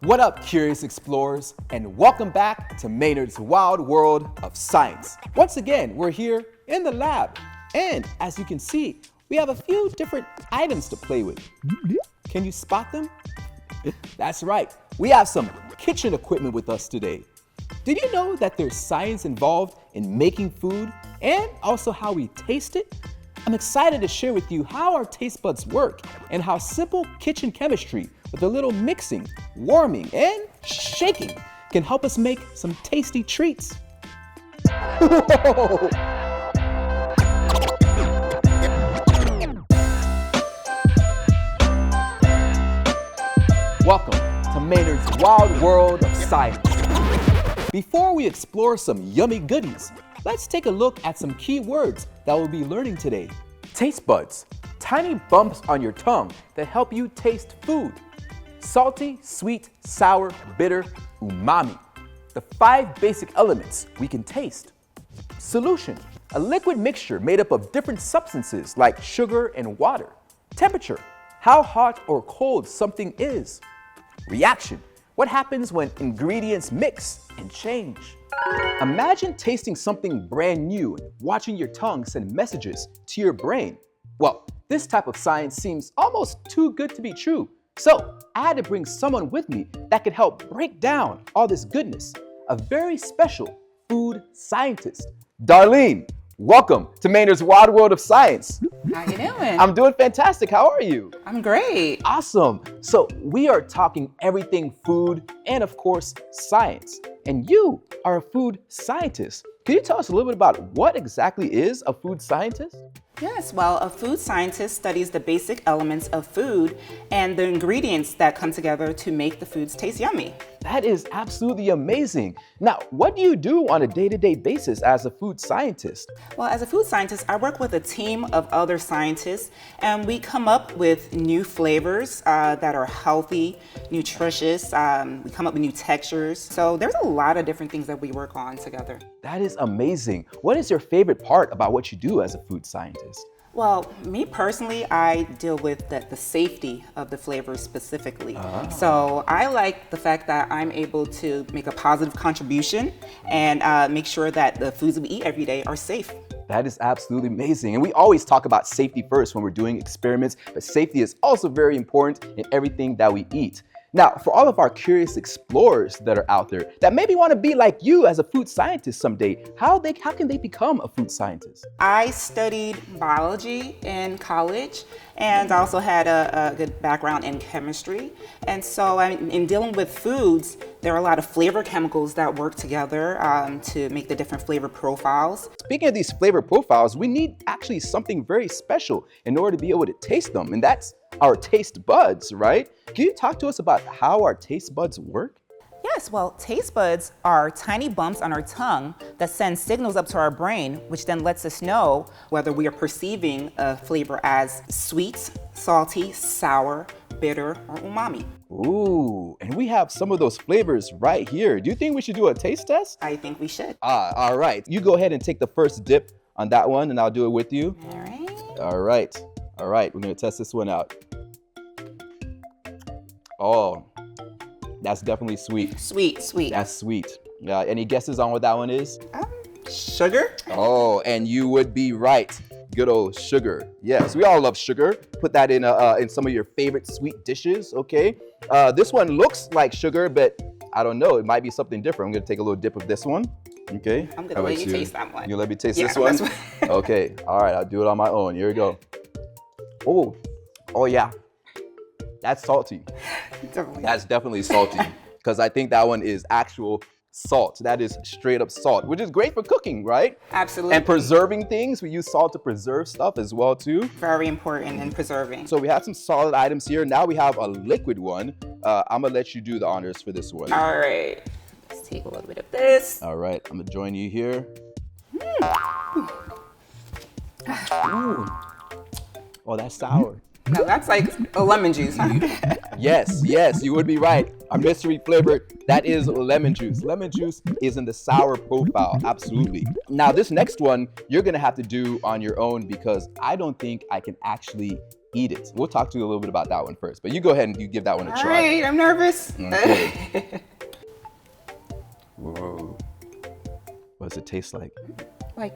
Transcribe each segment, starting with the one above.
What up, curious explorers, and welcome back to MayNERD's Wild World of Science. Once again, we're here in the lab, and as you can see, we have a few different items to play with. Can you spot them? That's right, we have some kitchen equipment with us today. Did you know that there's science involved in making food and also how we taste it? I'm excited to share with you how our taste buds work and how simple kitchen chemistry with a little mixing, warming, and shaking can help us make some tasty treats. Whoa. Welcome to MayNERD's Wild World of Science. Before we explore some yummy goodies, let's take a look at some key words that we'll be learning today. Taste buds, tiny bumps on your tongue that help you taste food. Salty, sweet, sour, bitter, umami. The 5 basic elements we can taste. Solution, a liquid mixture made up of different substances like sugar and water. Temperature, how hot or cold something is. Reaction, what happens when ingredients mix and change. Imagine tasting something brand new and watching your tongue send messages to your brain. Well, this type of science seems almost too good to be true. So I had to bring someone with me that could help break down all this goodness. A very special food scientist. Darlyne, welcome to MayNERD's Wild World of Science. How you doing? I'm doing fantastic. How are you? I'm great. Awesome. So we are talking everything food and of course science. And you are a food scientist. Can you tell us a little bit about what exactly is a food scientist? Yes, well, a food scientist studies the basic elements of food and the ingredients that come together to make the foods taste yummy. That is absolutely amazing. Now, what do you do on a day-to-day basis as a food scientist? Well, as a food scientist, I work with a team of other scientists, and we come up with new flavors that are healthy, nutritious. We come up with new textures. So there's a lot of different things that we work on together. That is amazing. What is your favorite part about what you do as a food scientist? Well, me personally, I deal with the safety of the flavors specifically. So I like the fact that I'm able to make a positive contribution and make sure that the foods we eat every day are safe. That is absolutely amazing. And we always talk about safety first when we're doing experiments, but safety is also very important in everything that we eat. Now, for all of our curious explorers that are out there that maybe want to be like you as a food scientist someday, how can they become a food scientist? I studied biology in college and also had a good background in chemistry. And so in dealing with foods, there are a lot of flavor chemicals that work together to make the different flavor profiles. Speaking of these flavor profiles, we need actually something very special in order to be able to taste them, and that's our taste buds, right? Can you talk to us about how our taste buds work? Yes, well, taste buds are tiny bumps on our tongue that send signals up to our brain, which then lets us know whether we are perceiving a flavor as sweet, salty, sour, bitter, or umami. Ooh, and we have some of those flavors right here. Do you think we should do a taste test? I think we should. All right. You go ahead and take the first dip on that one, and I'll do it with you. All right. All right. We're going to test this one out. Oh, that's definitely sweet. Sweet. That's sweet. Yeah. Any guesses on what that one is? Sugar? Oh, and you would be right. Good old sugar. Yes, we all love sugar. Put that in some of your favorite sweet dishes, okay? This one looks like sugar, but I don't know. It might be something different. I'm going to take a little dip of this one. Okay. I'm going to let you taste that one. You let me taste this one? Okay. All right. I'll do it on my own. Here we go. Oh yeah. That's salty. Definitely. That's definitely salty because I think that one is actual salt. That is straight up salt, which is great for cooking, right? Absolutely. And preserving things. We use salt to preserve stuff as well too. Very important in preserving. So we have some solid items here. Now we have a liquid one. I'm gonna let you do the honors for this one. All right. Let's take a little bit of this. All right. I'm gonna join you here. Ooh. Oh, that's sour. No, that's like a lemon juice, huh? Yes, you would be right. Our mystery flavor, that is lemon juice. Lemon juice is in the sour profile, absolutely. Now this next one, you're gonna have to do on your own because I don't think I can actually eat it. We'll talk to you a little bit about that one first, but you go ahead and you give that one a try. All right, I'm nervous. Okay. Whoa. What does it taste like? Like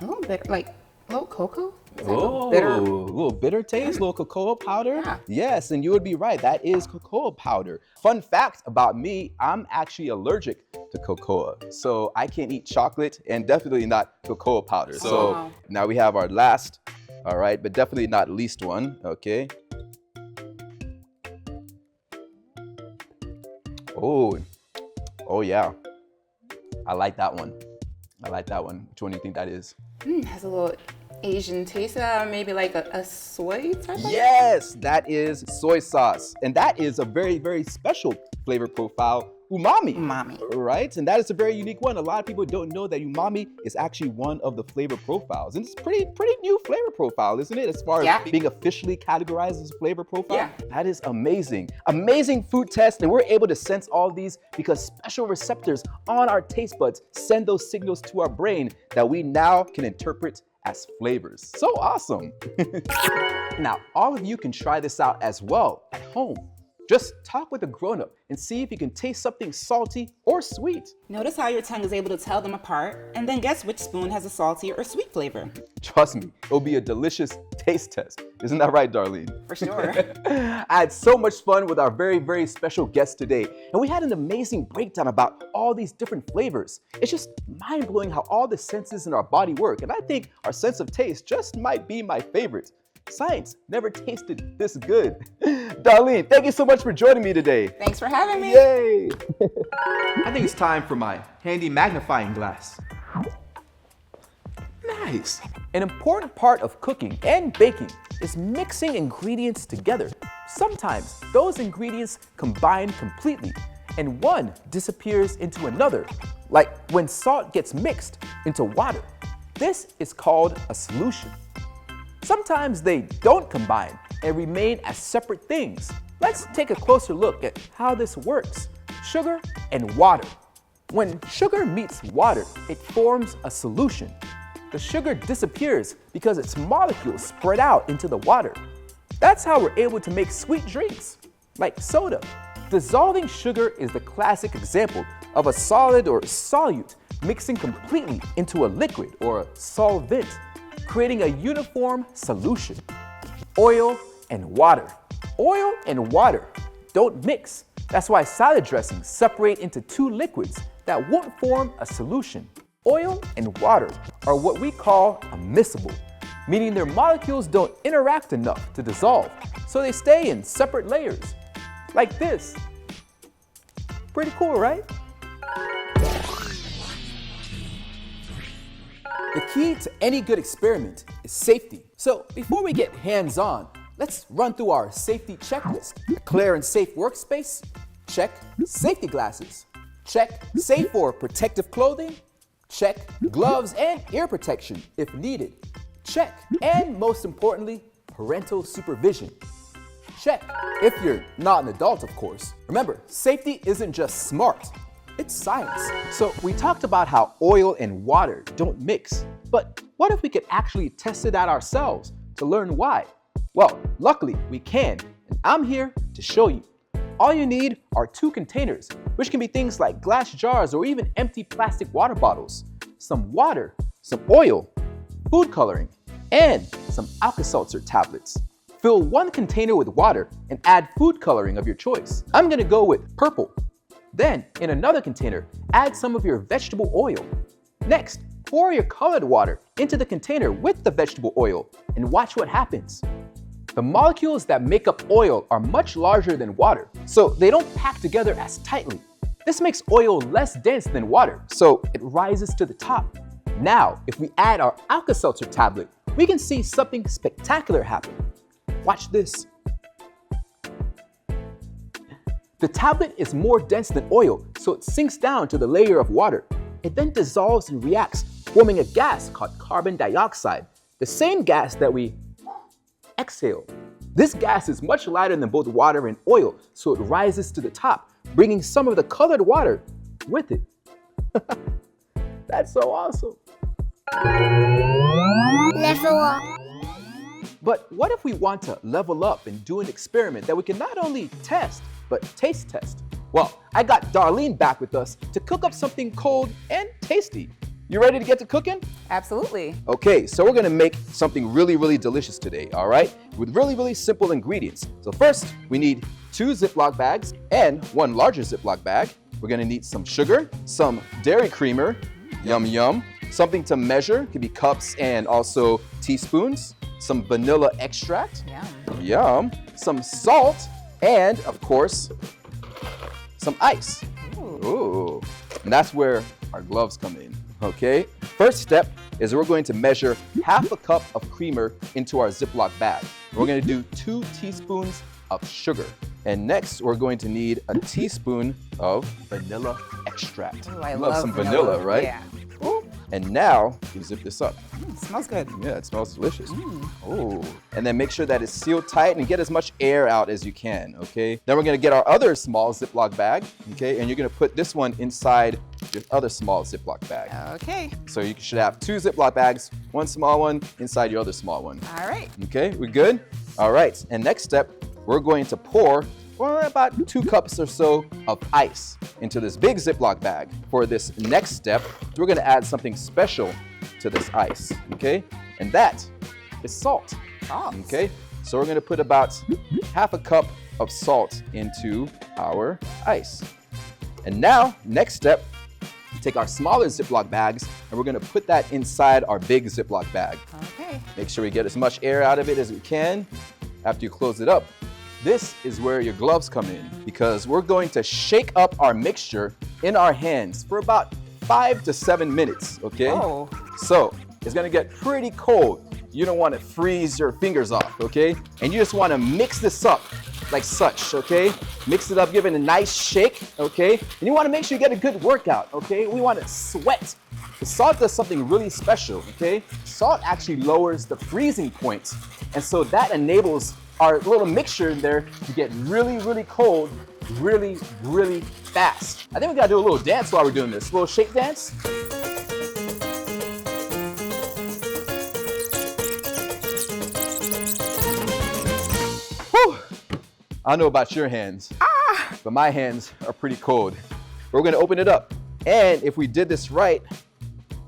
a little bit, like a little cocoa. Oh, a little bitter taste, a little cocoa powder. Yeah. Yes, and you would be right. That is cocoa powder. Fun fact about me, I'm actually allergic to cocoa. So I can't eat chocolate and definitely not cocoa powder. So now we have our last, all right, but definitely not least one, okay? Oh yeah. I like that one. Which one do you think that is? Has a little Asian taste, maybe like a soy type of? Yes, that is soy sauce. And that is a very, very special flavor profile, umami. Umami. Right? And that is a very unique one. A lot of people don't know that umami is actually one of the flavor profiles. And it's pretty new flavor profile, isn't it? As far as being officially categorized as a flavor profile. Yeah. That is amazing. Amazing food test. And we're able to sense all these because special receptors on our taste buds send those signals to our brain that we now can interpret as flavors. So awesome. Now, all of you can try this out as well at home. Just talk with a grown-up and see if you can taste something salty or sweet. Notice how your tongue is able to tell them apart and then guess which spoon has a salty or sweet flavor. Trust me, it'll be a delicious taste test. Isn't that right, Darlene? For sure. I had so much fun with our very, very special guest today. And we had an amazing breakdown about all these different flavors. It's just mind-blowing how all the senses in our body work. And I think our sense of taste just might be my favorite. Science never tasted this good. Darlene, thank you so much for joining me today. Thanks for having me. Yay! I think it's time for my handy magnifying glass. Nice. An important part of cooking and baking is mixing ingredients together. Sometimes those ingredients combine completely and one disappears into another, like when salt gets mixed into water. This is called a solution. Sometimes they don't combine and remain as separate things. Let's take a closer look at how this works. Sugar and water. When sugar meets water, it forms a solution. The sugar disappears because its molecules spread out into the water. That's how we're able to make sweet drinks, like soda. Dissolving sugar is the classic example of a solid or solute mixing completely into a liquid or a solvent, creating a uniform solution. Oil and water. Oil and water don't mix. That's why salad dressings separate into two liquids that won't form a solution. Oil and water are what we call immiscible, meaning their molecules don't interact enough to dissolve, so they stay in separate layers, like this. Pretty cool, right? The key to any good experiment is safety. So before we get hands-on, let's run through our safety checklist. A clear and safe workspace? Check. Safety glasses? Check. Safe or protective clothing? Check. Gloves and ear protection if needed? Check. And most importantly, parental supervision. Check. If you're not an adult, of course. Remember, safety isn't just smart. It's science. So we talked about how oil and water don't mix, but what if we could actually test it out ourselves to learn why? Well, luckily we can, and I'm here to show you. All you need are two containers, which can be things like glass jars or even empty plastic water bottles, some water, some oil, food coloring, and some Alka-Seltzer tablets. Fill one container with water and add food coloring of your choice. I'm gonna go with purple. Then, in another container, add some of your vegetable oil. Next, pour your colored water into the container with the vegetable oil and watch what happens. The molecules that make up oil are much larger than water, so they don't pack together as tightly. This makes oil less dense than water, so it rises to the top. Now, if we add our Alka-Seltzer tablet, we can see something spectacular happen. Watch this. The tablet is more dense than oil, so it sinks down to the layer of water. It then dissolves and reacts, forming a gas called carbon dioxide, the same gas that we exhale. This gas is much lighter than both water and oil, so it rises to the top, bringing some of the colored water with it. That's so awesome. Level up. But what if we want to level up and do an experiment that we can not only test, but taste test? Well, I got Darlyne back with us to cook up something cold and tasty. You ready to get to cooking? Absolutely. Okay, so we're gonna make something really delicious today, all right? With really simple ingredients. So first, we need 2 Ziploc bags and 1 larger Ziploc bag. We're gonna need some sugar, some dairy creamer, yum, something to measure, could be cups and also teaspoons, some vanilla extract, yum, some salt, and of course, some ice. Ooh. And that's where our gloves come in, okay? First step is we're going to measure half a cup of creamer into our Ziploc bag. We're gonna do 2 teaspoons of sugar. And next, we're going to need a teaspoon of vanilla extract. Ooh, I love some vanilla, right? Yeah. Ooh. And now, we zip this up. Smells good. Yeah, it smells delicious. Oh, and then make sure that it's sealed tight and get as much air out as you can, okay? Then we're gonna get our other small Ziploc bag, okay? And you're gonna put this one inside your other small Ziploc bag. Okay. So you should have 2 Ziploc bags, 1 small one inside your other small one. All right. Okay, we good? All right, and next step, we're going to pour about 2 cups or so of ice into this big Ziploc bag. For this next step, we're gonna add something special to this ice, okay? And that is salt, okay? So we're gonna put about half a cup of salt into our ice. And now, next step, take our smaller Ziploc bags and we're gonna put that inside our big Ziploc bag. Okay. Make sure we get as much air out of it as we can after you close it up. This is where your gloves come in because we're going to shake up our mixture in our hands for about 5 to 7 minutes, okay? Oh. So it's gonna get pretty cold. You don't wanna freeze your fingers off, okay? And you just wanna mix this up like such, okay? Mix it up, give it a nice shake, okay? And you wanna make sure you get a good workout, okay? We wanna sweat. The salt does something really special, okay? Salt actually lowers the freezing point. And so that enables our little mixture in there to get really cold, really fast. I think we gotta do a little dance while we're doing this. A little shake dance. Whew. I don't know about your hands, but my hands are pretty cold. We're gonna open it up. And if we did this right,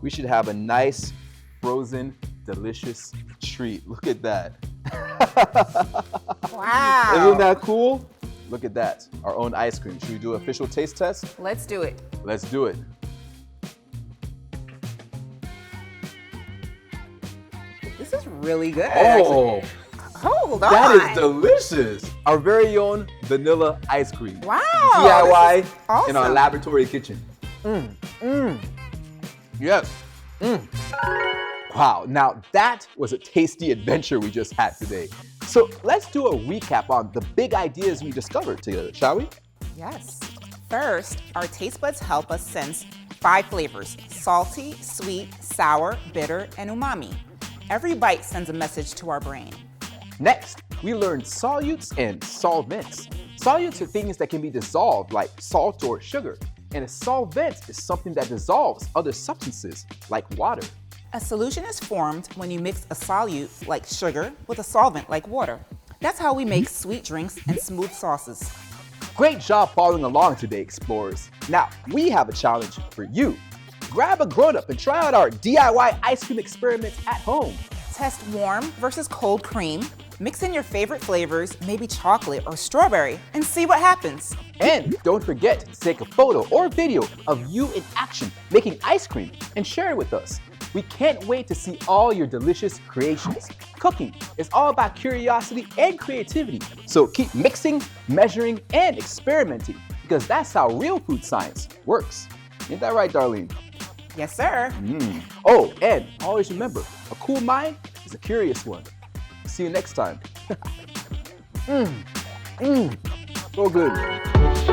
we should have a nice, frozen, delicious treat. Look at that. Wow. Isn't that cool? Look at that, our own ice cream. Should we do an official taste test? Let's do it. Let's do it. This is really good. Oh, Hold on. that is delicious. Our very own vanilla ice cream. Wow. DIY this is awesome. in our laboratory kitchen. Yes. Wow, now that was a tasty adventure we just had today. So let's do a recap on the big ideas we discovered together, shall we? Yes. First, our taste buds help us sense 5 flavors: salty, sweet, sour, bitter, and umami. Every bite sends a message to our brain. Next, we learned solutes and solvents. Solutes are things that can be dissolved, like salt or sugar. And a solvent is something that dissolves other substances, like water. A solution is formed when you mix a solute, like sugar, with a solvent, like water. That's how we make sweet drinks and smooth sauces. Great job following along today, explorers. Now, we have a challenge for you. Grab a grown-up and try out our DIY ice cream experiments at home. Test warm versus cold cream. Mix in your favorite flavors, maybe chocolate or strawberry, and see what happens. And don't forget to take a photo or video of you in action making ice cream and share it with us. We can't wait to see all your delicious creations. Cooking is all about curiosity and creativity. So keep mixing, measuring, and experimenting because that's how real food science works. Ain't that right, Darlyne? Yes, sir. Oh, and always remember, a cool mind is a curious one. See you next time. So good.